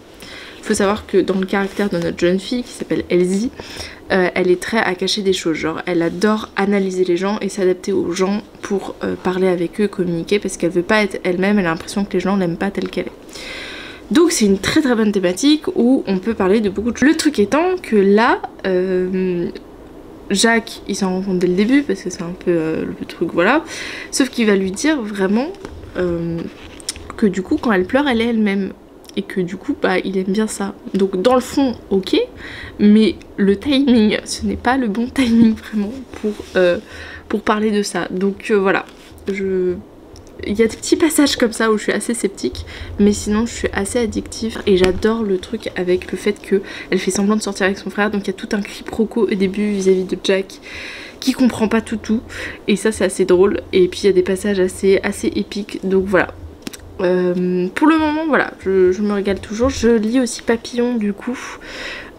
il faut savoir que dans le caractère de notre jeune fille qui s'appelle Elsie, elle est très à cacher des choses. Genre elle adore analyser les gens et s'adapter aux gens pour parler avec eux, communiquer, parce qu'elle veut pas être elle-même, elle a l'impression que les gens l'aiment pas telle qu'elle est. Donc c'est une très très bonne thématique où on peut parler de beaucoup de choses. Le truc étant que là, Jacques, il s'en rend compte dès le début parce que c'est un peu le truc, voilà. Sauf qu'il va lui dire vraiment que du coup, quand elle pleure, elle est elle-même. Et que du coup, il aime bien ça. Donc dans le fond, ok, mais le timing, ce n'est pas le bon timing vraiment pour parler de ça. Donc voilà, il y a des petits passages comme ça où je suis assez sceptique, mais sinon je suis assez addictive et j'adore le truc avec le fait qu'elle fait semblant de sortir avec son frère, donc il y a tout un quiproquo au début vis-à-vis de Jack qui comprend pas tout et ça c'est assez drôle, et puis il y a des passages assez épiques, donc voilà. Pour le moment voilà, je me régale toujours. Je lis aussi Papillon du coup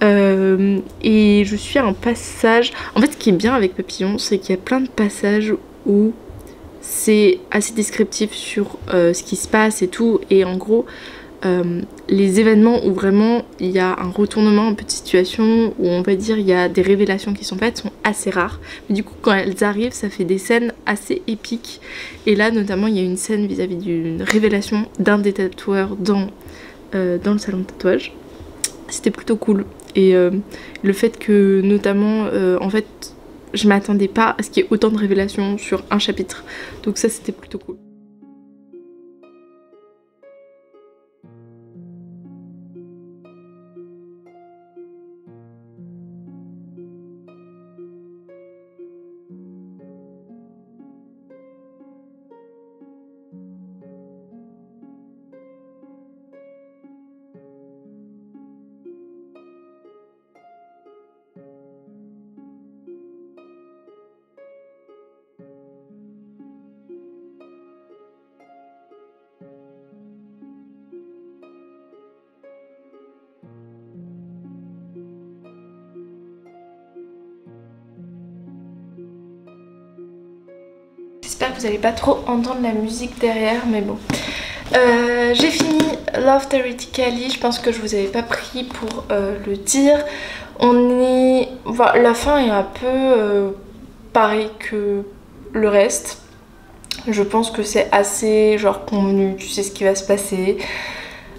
et je suis à un passage, en fait ce qui est bien avec Papillon c'est qu'il y a plein de passages où c'est assez descriptif sur ce qui se passe et tout, et en gros les événements où vraiment il y a un retournement un peu de situation, où on va dire il y a des révélations qui sont faites, sont assez rares, mais du coup quand elles arrivent ça fait des scènes assez épiques. Et là notamment il y a une scène vis-à-vis d'une révélation d'un des tatoueurs dans le salon de tatouage, c'était plutôt cool. Et le fait que notamment en fait je m'attendais pas à ce qu'il y ait autant de révélations sur un chapitre, donc ça c'était plutôt cool. j'espère que vous n'allez pas trop entendre la musique derrière, mais bon. J'ai fini Love Theoretically, je pense que je vous avais pas pris pour le dire. Voilà, la fin est un peu pareil que le reste. Je pense que c'est assez genre convenu, tu sais ce qui va se passer.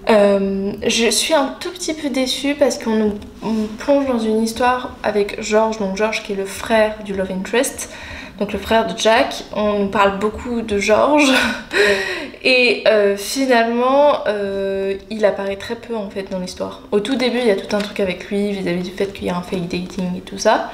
Je suis un tout petit peu déçue parce qu'on nous plonge dans une histoire avec George, donc George qui est le frère du Love Interest, donc le frère de Jack. On nous parle beaucoup de George et finalement il apparaît très peu en fait dans l'histoire. Au tout début il y a tout un truc avec lui vis-à-vis du fait qu'il y a un fake dating et tout ça,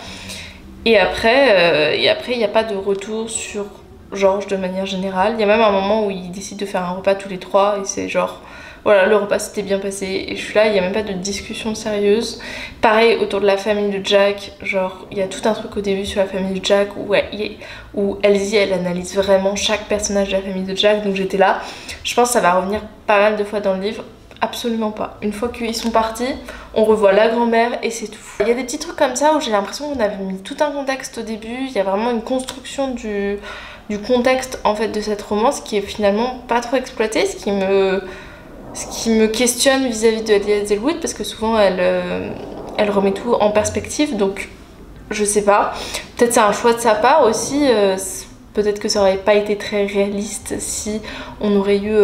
et après il n'y a pas de retour sur George de manière générale. Il y a même un moment où ils décident de faire un repas tous les trois et c'est genre voilà, le repas s'était bien passé et je suis là, il n'y a même pas de discussion sérieuse. Pareil autour de la famille de Jack, genre il y a tout un truc au début sur la famille de Jack où Elsie elle analyse vraiment chaque personnage de la famille de Jack, donc j'étais là. Je pense que ça va revenir pas mal de fois dans le livre. Absolument pas. Une fois qu'ils sont partis, on revoit la grand-mère et c'est tout. Il y a des petits trucs comme ça où j'ai l'impression qu'on avait mis tout un contexte au début, il y a vraiment une construction du contexte en fait de cette romance qui est finalement pas trop exploité, ce qui me questionne vis-à-vis de Lee Hazlewood parce que souvent elle remet tout en perspective, donc je sais pas. Peut-être c'est un choix de sa part aussi, peut-être que ça aurait pas été très réaliste si on aurait eu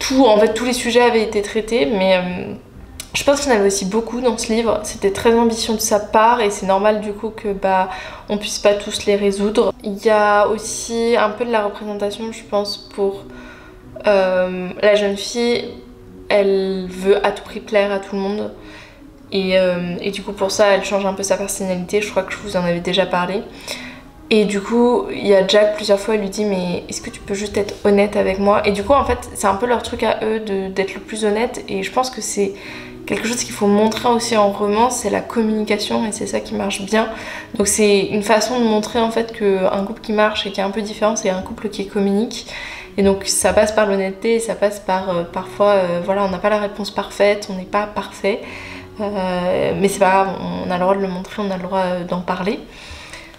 tous les sujets avaient été traités, mais je pense qu'il y en avait aussi beaucoup dans ce livre, c'était très ambitieux de sa part et c'est normal du coup que on puisse pas tous les résoudre. Il y a aussi un peu de la représentation je pense pour la jeune fille, elle veut à tout prix plaire à tout le monde et du coup pour ça elle change un peu sa personnalité, je crois que je vous en avais déjà parlé. Et du coup, il y a Jack plusieurs fois, il lui dit mais est-ce que tu peux juste être honnête avec moi? Et du coup en fait c'est un peu leur truc à eux d'être le plus honnête et je pense que c'est quelque chose qu'il faut montrer aussi en romance, c'est la communication et c'est ça qui marche bien. Donc c'est une façon de montrer en fait qu'un couple qui marche et qui est un peu différent c'est un couple qui communique. Et donc ça passe par l'honnêteté et ça passe par parfois voilà on n'a pas la réponse parfaite, on n'est pas parfait. Mais c'est pas grave, on a le droit de le montrer, on a le droit d'en parler.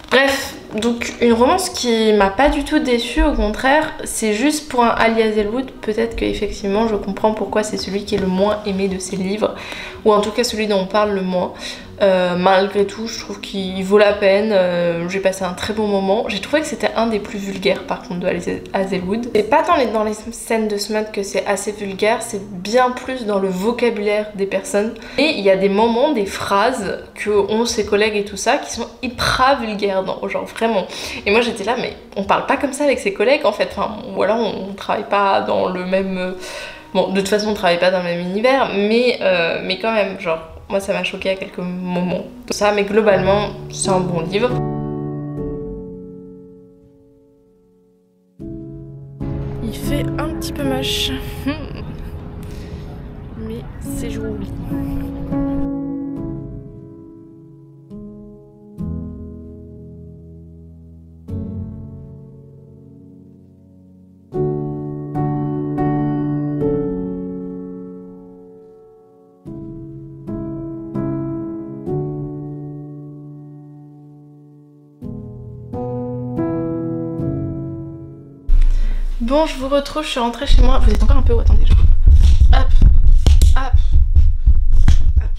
Bref, donc une romance qui m'a pas du tout déçue, au contraire, c'est juste pour un Lee Hazlewood, peut-être qu'effectivement je comprends pourquoi c'est celui qui est le moins aimé de ses livres, ou en tout cas celui dont on parle le moins. Malgré tout, je trouve qu'il vaut la peine, j'ai passé un très bon moment. J'ai trouvé que c'était un des plus vulgaires par contre de Lee Hazlewood. C'est pas tant dans les scènes de smut que c'est assez vulgaire, c'est bien plus dans le vocabulaire des personnes. Et il y a des moments, des phrases que ont ses collègues et tout ça qui sont hyper vulgaires, genre vraiment. Et moi j'étais là mais on parle pas comme ça avec ses collègues en fait, enfin, ou alors on travaille pas dans le même... Bon, de toute façon on travaille pas dans le même univers, mais quand même, genre... Moi ça m'a choqué à quelques moments. Ça, mais globalement, c'est un bon livre. Il fait un petit peu moche. Mais c'est joli. Bon, je vous retrouve, je suis rentrée chez moi. Vous êtes encore un peu haut, attendez, je... Hop, hop, hop,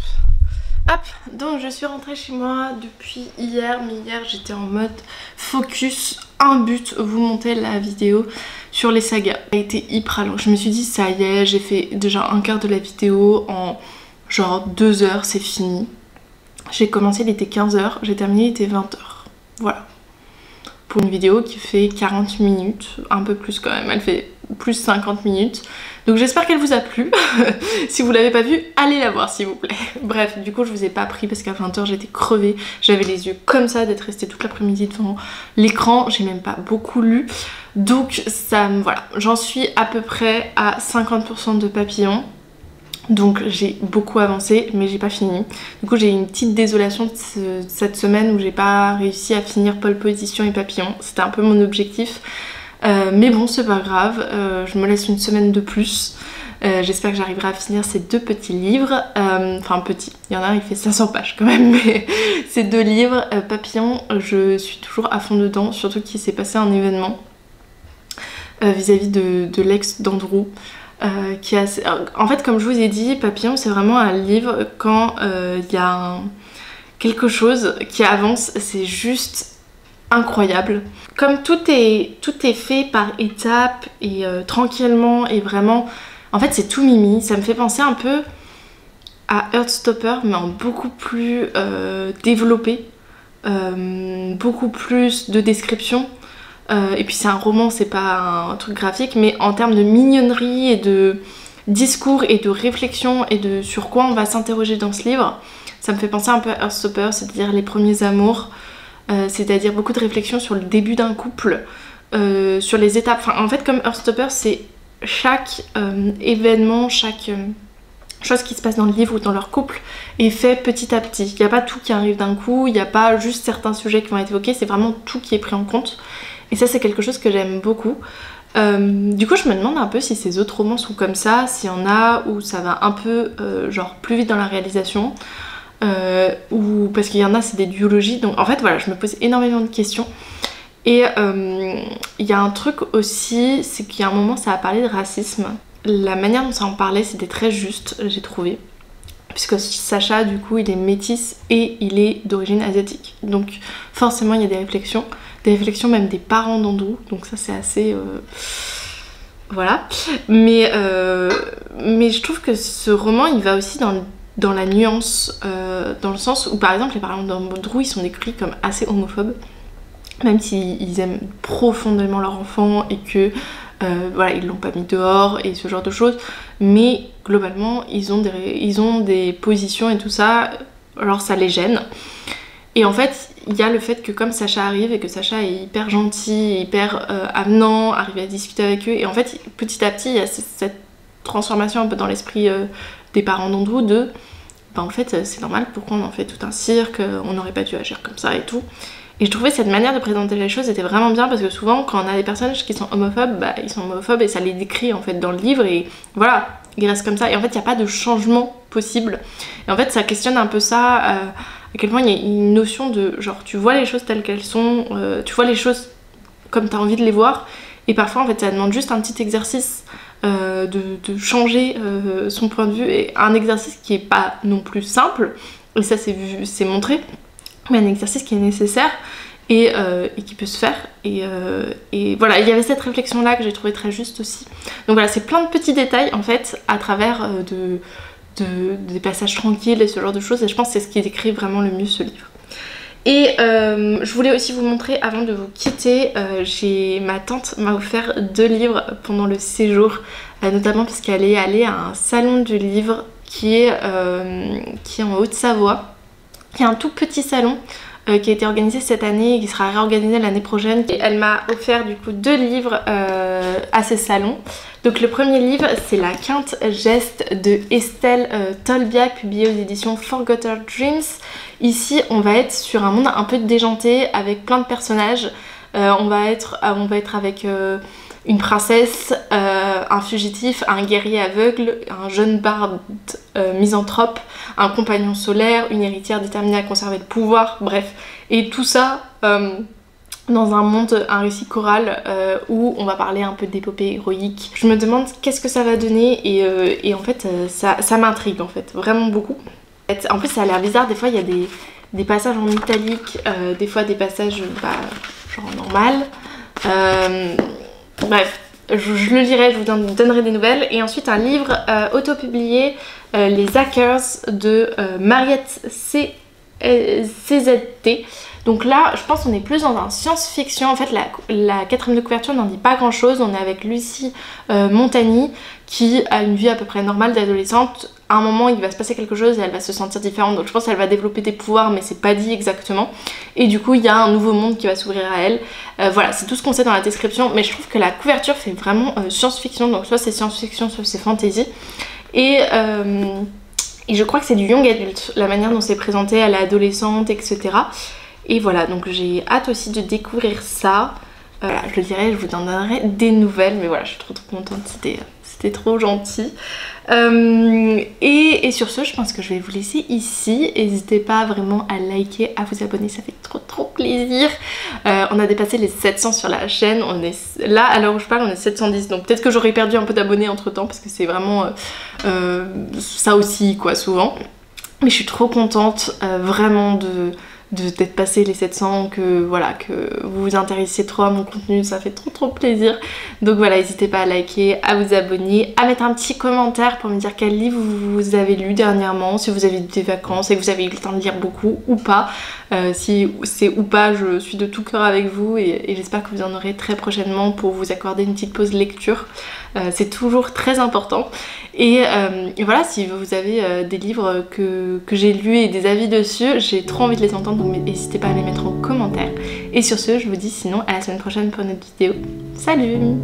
hop. Donc je suis rentrée chez moi depuis hier, mais hier j'étais en mode focus, un but, vous montez la vidéo sur les sagas. Ça a été hyper long, je me suis dit ça y est, j'ai fait déjà un quart de la vidéo en genre 2 heures, c'est fini. J'ai commencé, il était 15h, j'ai terminé, il était 20h, voilà. Pour une vidéo qui fait 40 minutes, un peu plus quand même, elle fait plus 50 minutes. Donc j'espère qu'elle vous a plu. Si vous l'avez pas vue, allez la voir s'il vous plaît. Bref, du coup je vous ai pas pris parce qu'à 20h j'étais crevée. J'avais les yeux comme ça d'être restée toute l'après-midi devant l'écran. J'ai même pas beaucoup lu. Donc ça, voilà, j'en suis à peu près à 50% de Papillon. Donc j'ai beaucoup avancé mais j'ai pas fini. Du coup j'ai une petite désolation de cette semaine où j'ai pas réussi à finir Pole Position et Papillon. C'était un peu mon objectif. Mais bon c'est pas grave, je me laisse une semaine de plus. J'espère que j'arriverai à finir ces 2 petits livres. Enfin petits, il y en a un il fait 500 pages quand même, mais ces 2 livres, Papillon, je suis toujours à fond dedans, surtout qu'il s'est passé un événement vis-à-vis de l'ex d'Andrew. Qui est assez... En fait, comme je vous ai dit, Papillon c'est vraiment un livre quand il y a quelque chose qui avance, c'est juste incroyable. Comme tout est fait par étapes et tranquillement et vraiment... En fait c'est tout mimi, ça me fait penser un peu à Heartstopper mais en beaucoup plus développé, beaucoup plus de description. Et puis c'est un roman, c'est pas un truc graphique, mais en termes de mignonnerie et de discours et de réflexion et de sur quoi on va s'interroger dans ce livre, ça me fait penser un peu à Heartstopper, c'est-à-dire les premiers amours, c'est-à-dire beaucoup de réflexion sur le début d'un couple, sur les étapes. Enfin, en fait, comme Heartstopper, c'est chaque événement, chaque chose qui se passe dans le livre ou dans leur couple est fait petit à petit. Il n'y a pas tout qui arrive d'un coup, il n'y a pas juste certains sujets qui vont être évoqués, c'est vraiment tout qui est pris en compte. Et ça c'est quelque chose que j'aime beaucoup. Du coup je me demande un peu si ces autres romans sont comme ça, s'il y en a où ça va un peu genre plus vite dans la réalisation, ou parce qu'il y en a c'est des duologies, donc en fait voilà je me pose énormément de questions. Et il y a un truc aussi, c'est qu'il y a un moment ça a parlé de racisme. La manière dont ça en parlait c'était très juste, j'ai trouvé. Puisque Sacha du coup il est métis et il est d'origine asiatique. Donc forcément il y a des réflexions même des parents d'Andrew, donc ça c'est assez... voilà. Mais je trouve que ce roman il va aussi dans la nuance, dans le sens où par exemple les parents d'Andrew ils sont décrits comme assez homophobes, même s'ils aiment profondément leur enfant et que voilà, ils l'ont pas mis dehors et ce genre de choses, mais globalement ils ont des positions et tout ça, alors ça les gêne. Et en fait il y a le fait que comme Sacha arrive et que Sacha est hyper gentil, hyper avenant, arrive à discuter avec eux, et en fait petit à petit il y a cette transformation un peu dans l'esprit des parents d'Andrew de bah en fait c'est normal, pourquoi on en fait tout un cirque, on n'aurait pas dû agir comme ça et tout. Et je trouvais cette manière de présenter les choses était vraiment bien, parce que souvent quand on a des personnages qui sont homophobes, bah ils sont homophobes et ça les décrit en fait dans le livre et voilà, ils restent comme ça et en fait il n'y a pas de changement possible. Et en fait ça questionne un peu ça, à quel point il y a une notion de genre tu vois les choses telles qu'elles sont, tu vois les choses comme tu as envie de les voir, et parfois en fait ça demande juste un petit exercice de changer son point de vue, et un exercice qui est pas non plus simple, et ça c'est montré, mais un exercice qui est nécessaire et qui peut se faire, et voilà, il y avait cette réflexion là que j'ai trouvé très juste aussi. Donc voilà, c'est plein de petits détails en fait à travers des passages tranquilles et ce genre de choses, et je pense que c'est ce qui décrit vraiment le mieux ce livre. Et je voulais aussi vous montrer avant de vous quitter, ma tante m'a offert 2 livres pendant le séjour, notamment parce qu'elle est allée à un salon du livre qui est en Haute-Savoie, qui est un tout petit salon qui a été organisé cette année et qui sera réorganisé l'année prochaine. Et elle m'a offert du coup 2 livres à ce salon. Donc le premier livre c'est La Quinte Geste de Estelle Tolbiac, publié aux éditions Forgotten Dreams. Ici on va être sur un monde un peu déjanté avec plein de personnages. On va être avec une princesse, un fugitif, un guerrier aveugle, un jeune barde misanthrope, un compagnon solaire, une héritière déterminée à conserver le pouvoir, bref. Et tout ça dans un monde, un récit choral où on va parler un peu d'épopée héroïque. Je me demande qu'est-ce que ça va donner, et en fait ça m'intrigue en fait, vraiment beaucoup. En plus ça a l'air bizarre, des fois il y a des passages en italique, des fois des passages genre normal. Bref, je le lirai, je vous donnerai des nouvelles. Et ensuite un livre auto-publié, Les Hackers de Mariette CZT. Donc là, je pense qu'on est plus dans un science-fiction. En fait, la quatrième de couverture n'en dit pas grand-chose. On est avec Lucie Montagny qui a une vie à peu près normale d'adolescente. À un moment, il va se passer quelque chose et elle va se sentir différente. Donc je pense qu'elle va développer des pouvoirs, mais c'est pas dit exactement. Et du coup, il y a un nouveau monde qui va s'ouvrir à elle. Voilà, c'est tout ce qu'on sait dans la description. Mais je trouve que la couverture fait vraiment science-fiction. Donc soit c'est science-fiction, soit c'est fantasy. Et je crois que c'est du young adulte, la manière dont c'est présenté, elle est adolescente, etc. Et voilà, donc j'ai hâte aussi de découvrir ça. Voilà, je le dirai, je vous en donnerai des nouvelles, mais voilà, je suis trop contente, c'était trop gentil. Et sur ce, je pense que je vais vous laisser ici. N'hésitez pas vraiment à liker, à vous abonner, ça fait trop plaisir. On a dépassé les 700 sur la chaîne, on est là à l'heure où je parle, on est 710, donc peut-être que j'aurais perdu un peu d'abonnés entre temps parce que c'est vraiment ça aussi quoi souvent. Mais je suis trop contente vraiment d'être passé les 700, que voilà, que vous vous intéressiez trop à mon contenu, ça fait trop plaisir. Donc voilà, n'hésitez pas à liker, à vous abonner, à mettre un petit commentaire pour me dire quel livre vous avez lu dernièrement, si vous avez eu des vacances et que vous avez eu le temps de lire beaucoup ou pas. Si c'est ou pas, je suis de tout cœur avec vous et j'espère que vous en aurez très prochainement pour vous accorder une petite pause lecture. C'est toujours très important. Et voilà, si vous avez des livres que j'ai lus et des avis dessus, j'ai trop envie de les entendre, donc n'hésitez pas à les mettre en commentaire. Et sur ce, je vous dis sinon à la semaine prochaine pour une autre vidéo. Salut!